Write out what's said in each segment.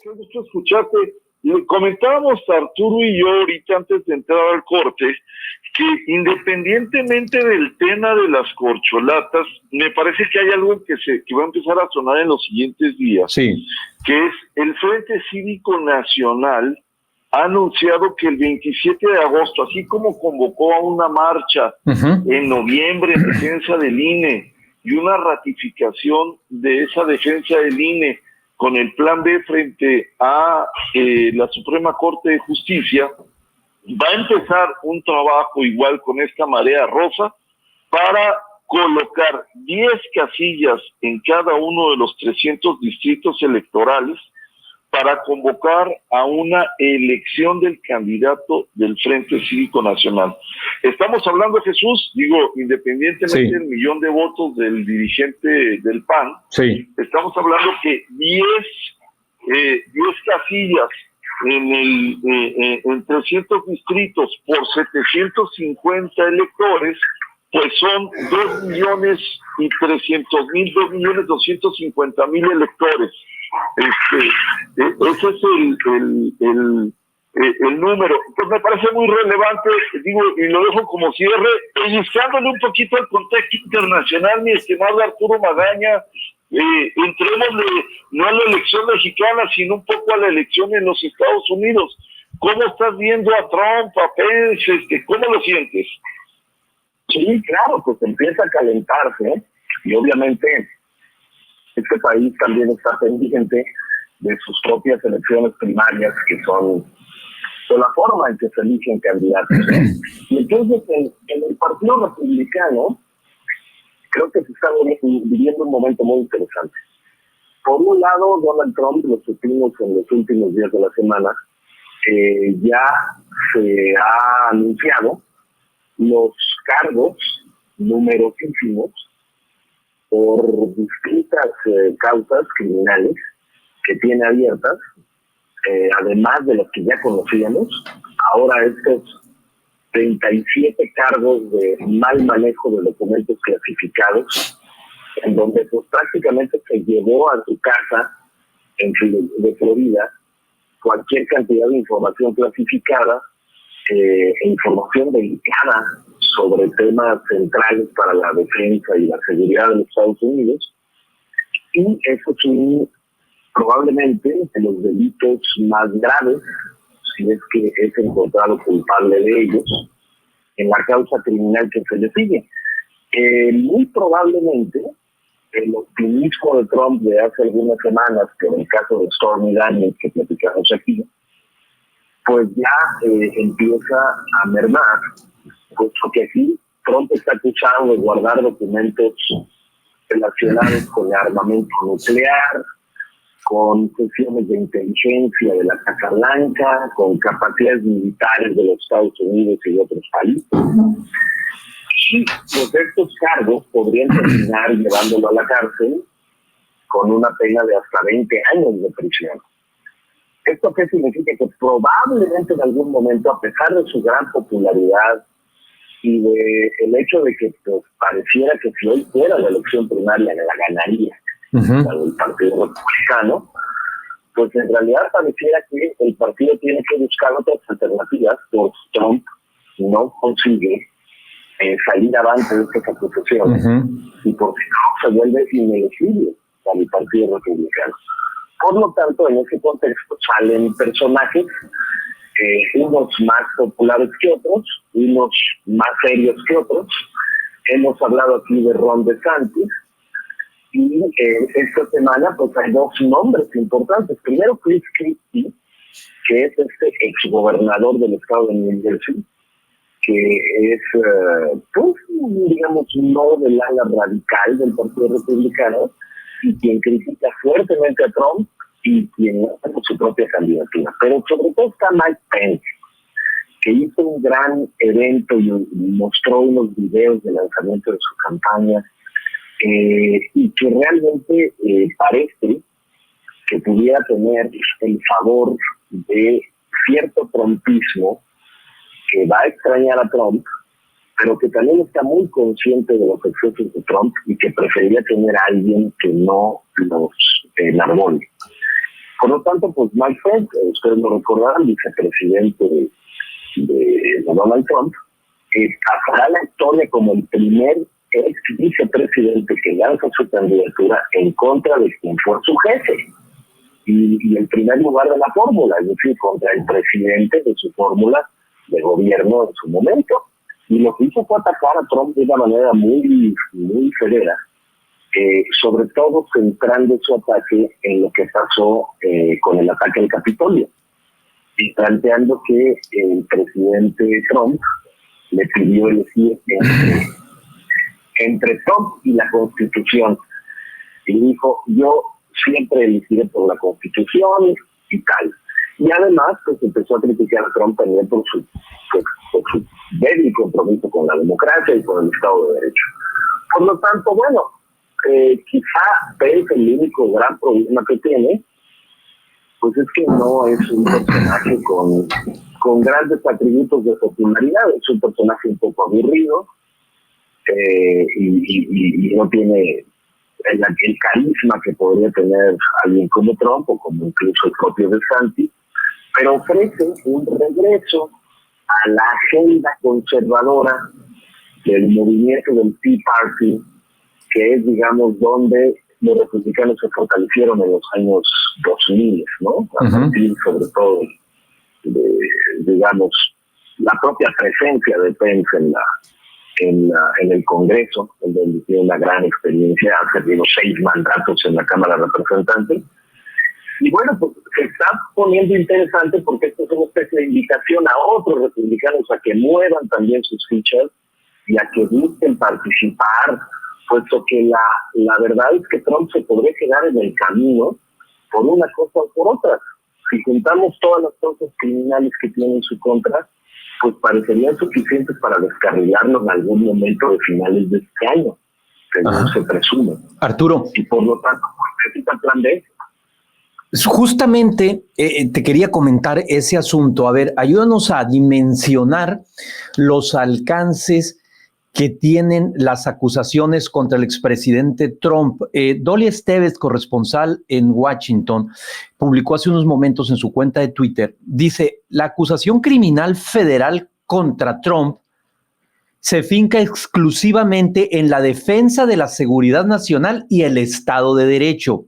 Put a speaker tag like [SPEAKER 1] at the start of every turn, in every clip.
[SPEAKER 1] Qué gusto escucharte. Comentábamos Arturo y yo ahorita antes de entrar al corte que independientemente del tema de las corcholatas, me parece que hay algo que va a empezar a sonar en los siguientes días,
[SPEAKER 2] sí,
[SPEAKER 1] que es el Frente Cívico Nacional ha anunciado que el 27 de agosto, así como convocó a una marcha en noviembre en defensa del INE y una ratificación de esa defensa del INE con el plan B frente a la Suprema Corte de Justicia, va a empezar un trabajo igual con esta marea rosa para colocar 10 casillas en cada uno de los 300 distritos electorales para convocar a una elección del candidato del Frente Cívico Nacional. Estamos hablando, Jesús, independientemente del millón de votos del dirigente del PAN, estamos hablando que 10 casillas en 300 distritos por 750 electores, pues son 2.300.000, 2.250.000 electores. Ese es el número. Pues me parece muy relevante, y lo dejo como cierre, buscándole un poquito al contexto internacional, mi estimado Arturo Magaña. Entrémosle no a la elección mexicana, sino un poco a la elección en los Estados Unidos. ¿Cómo estás viendo a Trump, a Pence? ¿Cómo lo sientes?
[SPEAKER 3] Sí, claro, pues empieza a calentarse, ¿eh? Y obviamente este país también está pendiente de sus propias elecciones primarias, que son la forma en que se eligen candidatos, ¿eh? Y entonces en el Partido Republicano creo que se está viviendo un momento muy interesante. Por un lado, Donald Trump, lo supimos en los últimos días de la semana, ya se ha anunciado los cargos numerosísimos por distintas causas criminales que tiene abiertas, además de los que ya conocíamos. Ahora estos 37 cargos de mal manejo de documentos clasificados, en donde pues prácticamente se llevó a su casa de Florida cualquier cantidad de información clasificada, información delicada sobre temas centrales para la defensa y la seguridad de los Estados Unidos. Y eso es probablemente de los delitos más graves, si es que es encontrado culpable de ellos, en la causa criminal que se le sigue. Muy probablemente el optimismo de Trump de hace algunas semanas, que en el caso de Stormy Daniels, que platicamos aquí, pues ya empieza a mermar, pues porque aquí Trump está acusado de guardar documentos relacionados con el armamento nuclear, con sesiones de inteligencia de la Casa Blanca, con capacidades militares de los Estados Unidos y de otros países. Y pues estos cargos podrían terminar llevándolo a la cárcel con una pena de hasta 20 años de prisión. ¿Esto qué significa? Que probablemente en algún momento, a pesar de su gran popularidad y de el hecho de que pues, pareciera que si hoy fuera la elección primaria la ganaría el Partido Republicano, pues en realidad pareciera que el partido tiene que buscar otras alternativas, porque Trump no consigue salir avante de estas acusaciones, y porque Trump se vuelve inelegible para el Partido Republicano. Por lo tanto, en ese contexto salen personajes, unos más populares que otros, unos más serios que otros. Hemos hablado aquí de Ron DeSantis, y esta semana pues hay dos nombres importantes. Primero, Chris Christie, que es este exgobernador del estado de New Jersey, que es, pues, digamos, no del ala radical del Partido Republicano, y quien critica fuertemente a Trump y quien no tiene su propia candidatura. Pero sobre todo está Mike Pence, que hizo un gran evento y mostró unos videos de lanzamiento de su campaña, y que realmente parece que pudiera tener el favor de cierto trumpismo que va a extrañar a Trump, pero que también está muy consciente de los excesos de Trump y que preferiría tener a alguien que no los enarbole. Por lo tanto, pues Mike Pence, ustedes lo recordarán, vicepresidente de Donald Trump, pasará la historia como el primer ex vicepresidente que lanza su candidatura en contra de quien fue su jefe y el primer lugar de la fórmula, es decir, contra el presidente de su fórmula de gobierno en su momento. Y lo que hizo fue atacar a Trump de una manera muy, muy severa, sobre todo centrando su ataque en lo que pasó con el ataque al Capitolio y planteando que el presidente Trump le pidió elegir entre Trump y la Constitución. Y dijo, yo siempre elegiré por la Constitución y tal. Y además, pues empezó a criticar a Trump también por su débil compromiso con la democracia y con el Estado de Derecho. Por lo tanto, bueno, quizá Pence el único gran problema que tiene, pues es que no es un personaje con grandes atributos de popularidad, es un personaje un poco aburrido y no tiene el carisma que podría tener alguien como Trump o como incluso el propio DeSantis, pero ofrece un regreso a la agenda conservadora del movimiento del Tea Party, que es, digamos, donde los republicanos se fortalecieron en los años 2000, ¿no? A partir, sobre todo, de, digamos, la propia presencia de Pence en el Congreso, en donde tiene una gran experiencia, ha servido 6 mandatos en la Cámara de Representantes. Y bueno, pues se está poniendo interesante porque esto es una especie de invitación a otros republicanos a que muevan también sus fichas y a que busquen participar, puesto que la verdad es que Trump se podría quedar en el camino por una cosa o por otra. Si juntamos todas las cosas criminales que tiene en su contra, pues parecerían suficientes para descarrilarlo en algún momento de finales de este año, según se presume.
[SPEAKER 2] Arturo.
[SPEAKER 3] Y por lo tanto, pues necesita plan B.
[SPEAKER 2] Justamente te quería comentar ese asunto. A ver, ayúdanos a dimensionar los alcances que tienen las acusaciones contra el expresidente Trump. Dolly Esteves, corresponsal en Washington, publicó hace unos momentos en su cuenta de Twitter, dice, la acusación criminal federal contra Trump se finca exclusivamente en la defensa de la seguridad nacional y el Estado de Derecho.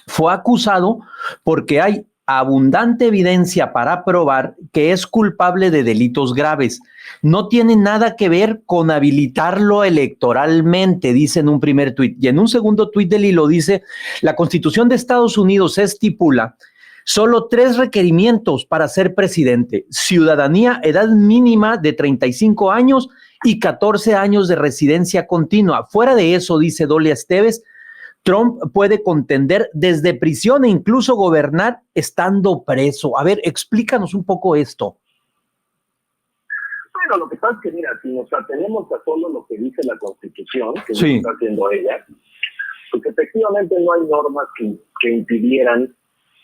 [SPEAKER 2] Fue acusado porque hay abundante evidencia para probar que es culpable de delitos graves. No tiene nada que ver con habilitarlo electoralmente, dice en un primer tuit. Y en un segundo tuit del hilo dice, la Constitución de Estados Unidos estipula solo 3 requerimientos para ser presidente: ciudadanía, edad mínima de 35 años y 14 años de residencia continua. Fuera de eso, dice Dolly Esteves, Trump puede contender desde prisión e incluso gobernar estando preso. A ver, explícanos un poco esto.
[SPEAKER 3] Bueno, lo que pasa es que, mira, si nos atenemos a solo lo que dice la Constitución, que
[SPEAKER 2] sí,
[SPEAKER 3] está haciendo ella, pues efectivamente no hay normas que impidieran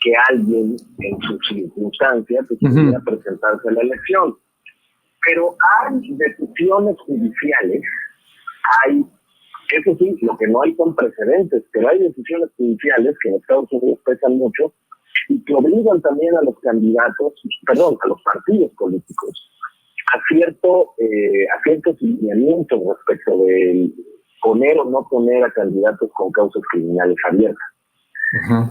[SPEAKER 3] que alguien en sus circunstancias pudiera presentarse a la elección. Pero hay decisiones judiciales, eso sí, lo que no hay son precedentes, pero hay decisiones judiciales que en Estados Unidos pesan mucho y que obligan también a los candidatos, a los partidos políticos, a ciertos lineamientos respecto de poner o no poner a candidatos con causas criminales abiertas.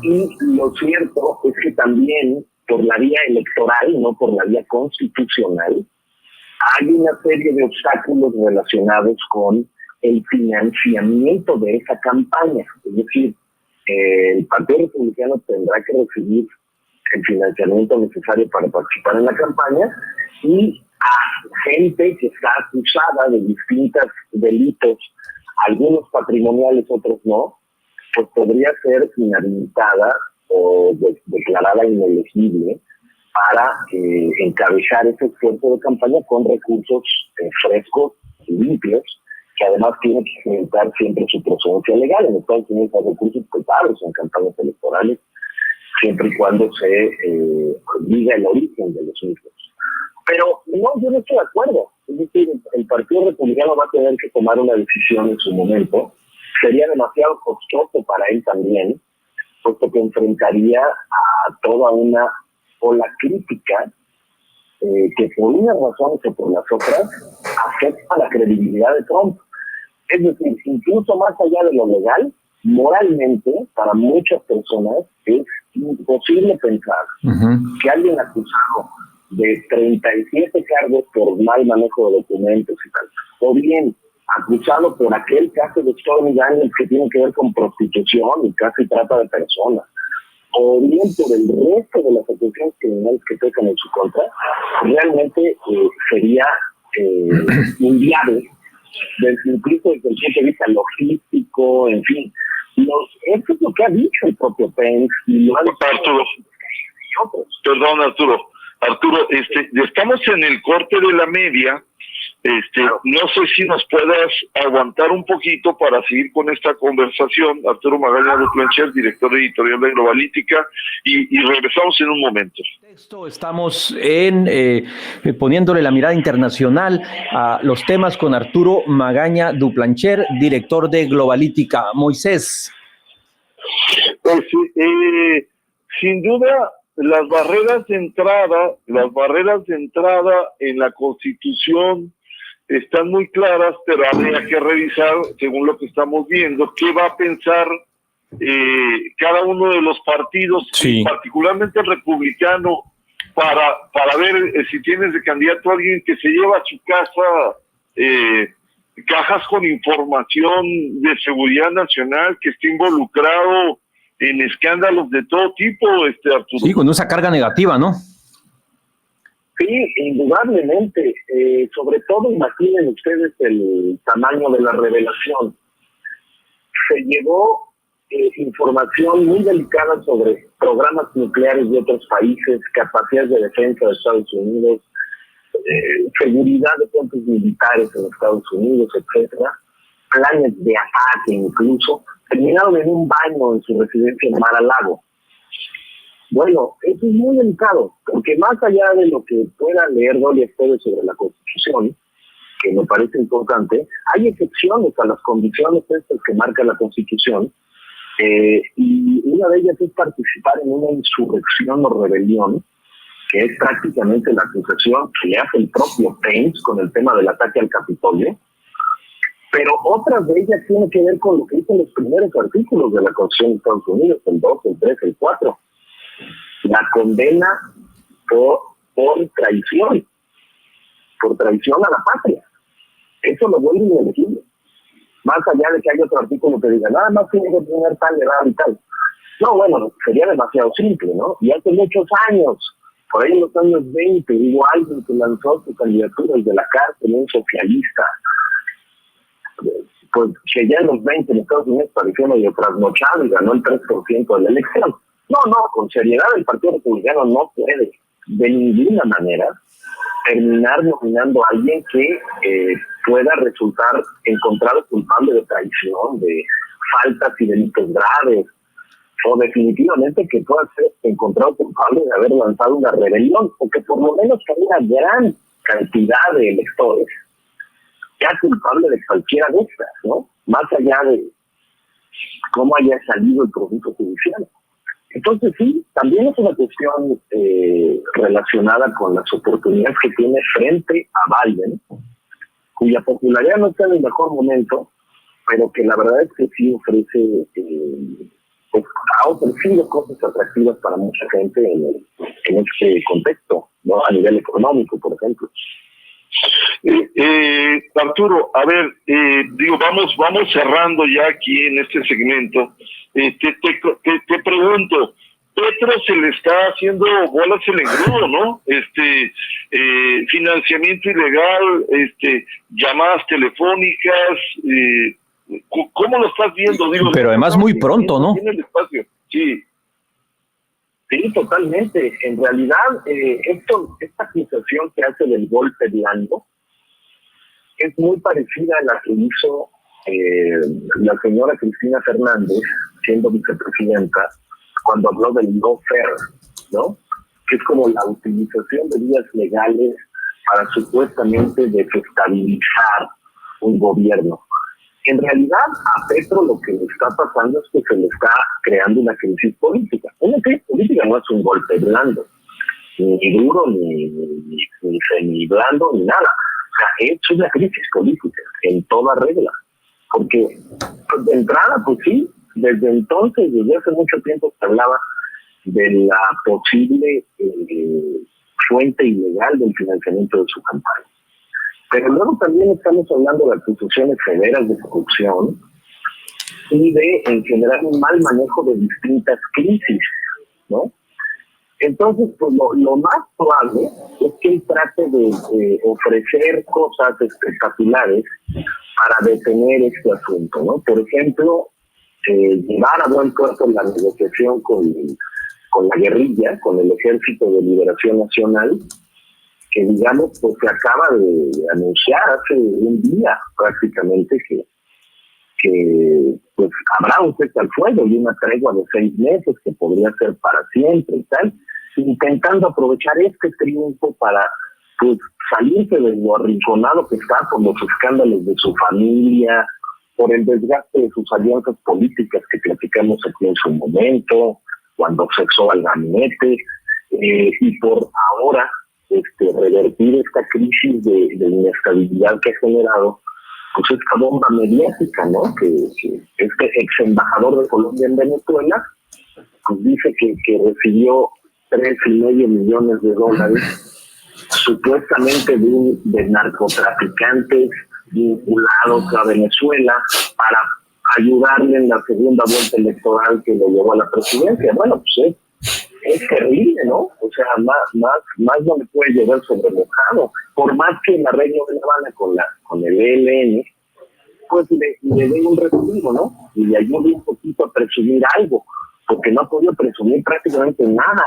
[SPEAKER 3] Y lo cierto es que también por la vía electoral, no por la vía constitucional, hay una serie de obstáculos relacionados con el financiamiento de esa campaña. Es decir, el Partido Republicano tendrá que recibir el financiamiento necesario para participar en la campaña y a gente que está acusada de distintos delitos, algunos patrimoniales, otros no, pues podría ser inhabilitada o declarada inelegible para encabezar ese esfuerzo de campaña con recursos frescos y limpios, que además tiene que enfrentar siempre su procedencia legal. En Estados Unidos hay recursos pesados en campañas electorales, siempre y cuando se diga el origen de los mismos. Pero no, yo no estoy de acuerdo. Es decir, el Partido Republicano va a tener que tomar una decisión en su momento. Sería demasiado costoso para él también puesto que enfrentaría a toda una ola crítica que por unas razones o por las otras afecta la credibilidad de Trump. Es decir, incluso más allá de lo legal, moralmente, para muchas personas es imposible pensar que alguien acusado de 37 cargos por mal manejo de documentos y tal, o bien acusado por aquel caso de Stormy Daniels que tiene que ver con prostitución y casi trata de personas, o bien por el resto de las acusaciones criminales que pesan en su contra, realmente sería inviable, incluso desde el punto de vista logístico, en fin. Esto es lo que ha dicho el propio Pence y lo ha dicho
[SPEAKER 1] Arturo,
[SPEAKER 3] y otros.
[SPEAKER 1] perdón, Arturo, estamos en el corte de la media.
[SPEAKER 3] Claro.
[SPEAKER 1] No sé si nos puedas aguantar un poquito para seguir con esta conversación. Arturo Magaña Duplanchet, director editorial de Globalítica, y regresamos en un momento.
[SPEAKER 2] Estamos poniéndole la mirada internacional a los temas con Arturo Magaña Duplanchet, director de Globalítica. Moisés.
[SPEAKER 1] Pues, sin duda, las barreras de entrada en la Constitución están muy claras, pero habría que revisar, según lo que estamos viendo, qué va a pensar cada uno de los partidos,
[SPEAKER 2] sí,
[SPEAKER 1] y particularmente el republicano, para ver si tienes de candidato a alguien que se lleva a su casa cajas con información de seguridad nacional, que esté involucrado en escándalos de todo tipo, Arturo.
[SPEAKER 2] Sí, con esa carga negativa, ¿no?
[SPEAKER 3] Sí, indudablemente. Sobre todo, imaginen ustedes el tamaño de la revelación. Se llevó información muy delicada sobre programas nucleares de otros países, capacidades de defensa de Estados Unidos, seguridad de puntos militares en Estados Unidos, etcétera, planes de ataque incluso, terminaron en un baño en su residencia en Mar-a-Lago. Bueno, eso es muy delicado, porque más allá de lo que pueda leer Dolia Esteves sobre la Constitución, que me parece importante, hay excepciones a las condiciones estas que marca la Constitución, y una de ellas es participar en una insurrección o rebelión, que es prácticamente la acusación que le hace el propio Pence con el tema del ataque al Capitolio, pero otras de ellas tienen que ver con lo que dicen los primeros artículos de la Constitución de Estados Unidos, el 2, el 3, el 4. La condena por traición a la patria. Eso lo vuelve inelegible. Más allá de que hay otro artículo que diga, nada más tiene que tener tal edad y tal. No, bueno, sería demasiado simple, ¿no? Y hace muchos años, por ahí en los años 20, hubo alguien que lanzó su candidatura desde la cárcel, un socialista, pues que ya en los 20 en Estados Unidos pareció medio trasnochado y ganó el 3% de la elección. No, con seriedad el Partido Republicano no puede de ninguna manera terminar nominando a alguien que pueda resultar encontrado culpable de traición, de faltas y delitos graves, o definitivamente que pueda ser encontrado culpable de haber lanzado una rebelión, o que por lo menos hay una gran cantidad de electores ya culpable de cualquiera de estas, ¿no? Más allá de cómo haya salido el proceso judicial. Entonces sí, también es una cuestión relacionada con las oportunidades que tiene frente a Biden, cuya popularidad no está en el mejor momento, pero que la verdad es que sí ofrece, pues, ha ofrecido cosas atractivas para mucha gente en este contexto, ¿no? A nivel económico, por ejemplo.
[SPEAKER 1] Arturo, a ver, vamos cerrando ya aquí en este segmento. Te pregunto, Petro se le está haciendo bolas en el engrudo, ¿no? Financiamiento ilegal, llamadas telefónicas, ¿cómo lo estás viendo?
[SPEAKER 2] Pero además muy pronto, ¿no?
[SPEAKER 1] Tiene el espacio. Sí.
[SPEAKER 3] Sí, totalmente. En realidad, esta acusación que hace del golpe blando es muy parecida a la que hizo la señora Cristina Fernández, siendo vicepresidenta, cuando habló del lawfare, ¿no? Que es como la utilización de vías legales para supuestamente desestabilizar un gobierno. En realidad, a Petro lo que le está pasando es que se le está creando una crisis política. Una crisis política no es un golpe blando, ni duro, ni semi-blando, ni nada. O sea, es una crisis política, en toda regla. Porque, pues, de entrada, pues sí, desde entonces, desde hace mucho tiempo se hablaba de la posible fuente ilegal del financiamiento de su campaña. Pero luego también estamos hablando de acusaciones severas de corrupción y de, en general, un mal manejo de distintas crisis, ¿no? Entonces, pues lo más probable es que él trate de ofrecer cosas espectaculares para detener este asunto, ¿no? Por ejemplo, llevar a buen puerto la negociación con la guerrilla, con el Ejército de Liberación Nacional, que digamos, pues se acaba de anunciar hace un día prácticamente que pues habrá un cese al fuego y una tregua de 6 meses que podría ser para siempre y tal, intentando aprovechar este triunfo para pues salirse de lo arrinconado que está por los escándalos de su familia, por el desgaste de sus alianzas políticas que platicamos aquí en su momento, cuando cesó al gabinete, y por ahora revertir esta crisis de inestabilidad que ha generado pues esta bomba mediática, ¿no? Que este ex embajador de Colombia en Venezuela pues dice que recibió $3.5 millones supuestamente de narcotraficantes vinculados a Venezuela para ayudarle en la segunda vuelta electoral que lo llevó a la presidencia. Bueno, pues es terrible, ¿no? O sea, más no le puede llevar sobre mojado. Por más que el arreglo de La Habana con el ELN, pues le dé un respiro, ¿no? Y le ayude un poquito a presumir algo, porque no ha podido presumir prácticamente nada.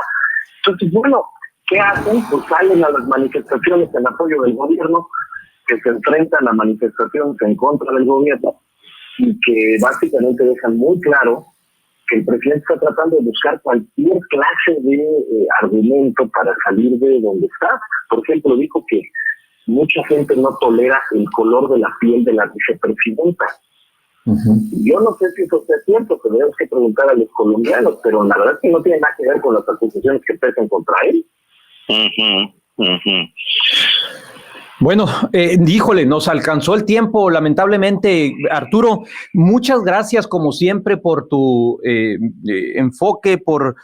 [SPEAKER 3] Entonces, bueno, ¿qué hacen? Pues salen a las manifestaciones en apoyo del gobierno, que se enfrentan a manifestaciones en contra del gobierno, y que básicamente dejan muy claro que el presidente está tratando de buscar cualquier clase de argumento para salir de donde está. Por ejemplo, dijo que mucha gente no tolera el color de la piel de la vicepresidenta. Uh-huh. Yo no sé si eso sea cierto, tendríamos que preguntar a los colombianos, pero la verdad es que no tiene nada que ver con las acusaciones que pesan contra él.
[SPEAKER 1] Uh-huh. Uh-huh.
[SPEAKER 2] Bueno, híjole, nos alcanzó el tiempo, lamentablemente. Arturo, muchas gracias como siempre por tu enfoque, por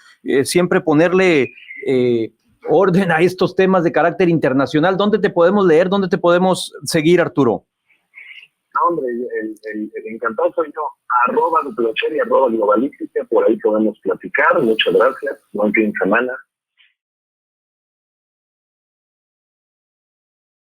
[SPEAKER 2] siempre ponerle orden a estos temas de carácter internacional. ¿Dónde te podemos leer? ¿Dónde te podemos seguir, Arturo?
[SPEAKER 3] No, hombre, el encantado soy yo, @Duplacheri, @Globalística, por ahí podemos platicar. Muchas gracias, buen fin de semana.